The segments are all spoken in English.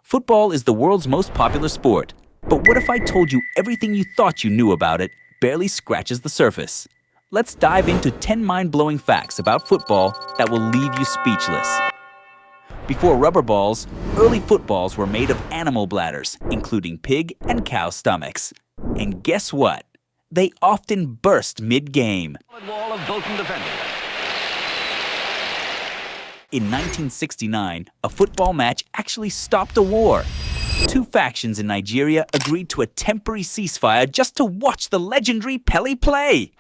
Football is the world's most popular sport. But what if I told you everything you thought you knew about it barely scratches the surface? Let's dive into 10 mind-blowing facts about football that will leave you speechless. Before rubber balls, early footballs were made of animal bladders, including pig and cow stomachs. And guess what? They often burst mid-game. Wall of Bolton defenders. In 1969, a football match actually stopped a war. Two factions in Nigeria agreed to a temporary ceasefire just to watch the legendary Pele play.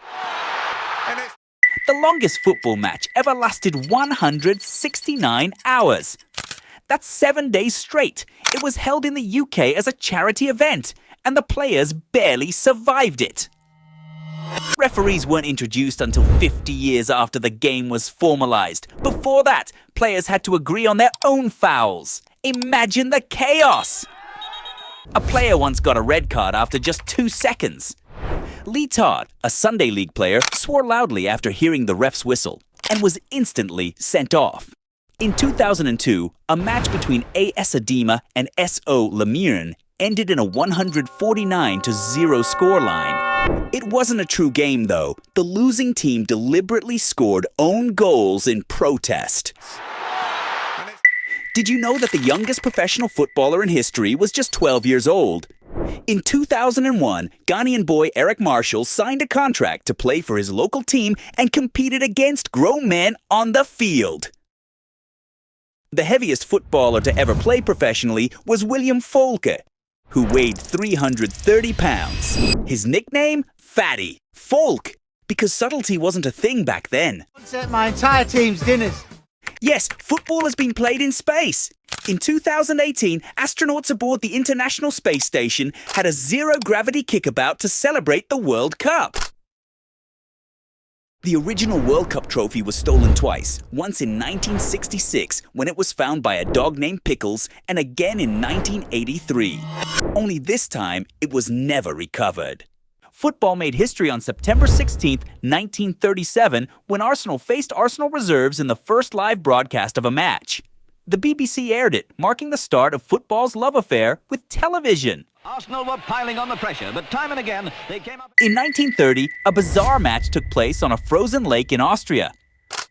The longest football match ever lasted 169 hours. That's 7 days straight. It was held in the UK as a charity event, and the players barely survived it. Referees weren't introduced until 50 years after the game was formalized. Before that, players had to agree on their own fouls. Imagine the chaos! A player once got a red card after just 2 seconds. Lee Todd, a Sunday League player, swore loudly after hearing the ref's whistle and was instantly sent off. In 2002, a match between AS Adema and SO Lamiran ended in a 149-0 scoreline. It wasn't a true game, though. The losing team deliberately scored own goals in protest. Did you know that the youngest professional footballer in history was just 12 years old? In 2001, Ghanaian boy Eric Marshall signed a contract to play for his local team and competed against grown men on the field. The heaviest footballer to ever play professionally was William Folke, who weighed 330 pounds. His nickname? Fatty. Folk, because subtlety wasn't a thing back then. Set my entire team's dinners. Yes, football has been played in space. In 2018, astronauts aboard the International Space Station had a zero-gravity kickabout to celebrate the World Cup. The original World Cup trophy was stolen twice, once in 1966 when it was found by a dog named Pickles, and again in 1983. Only this time, it was never recovered. Football made history on September 16, 1937, when Arsenal faced Arsenal reserves in the first live broadcast of a match. The BBC aired it, marking the start of football's love affair with television. Arsenal were piling on the pressure, but time and again they came up. In 1930, a bizarre match took place on a frozen lake in Austria.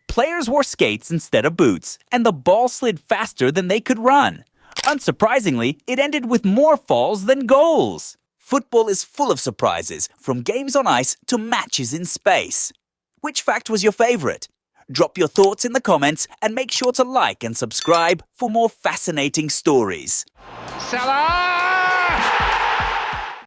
Players wore skates instead of boots, and the ball slid faster than they could run. Unsurprisingly, it ended with more falls than goals. Football is full of surprises, from games on ice to matches in space. Which fact was your favorite? Drop your thoughts in the comments and make sure to like and subscribe for more fascinating stories. Salah!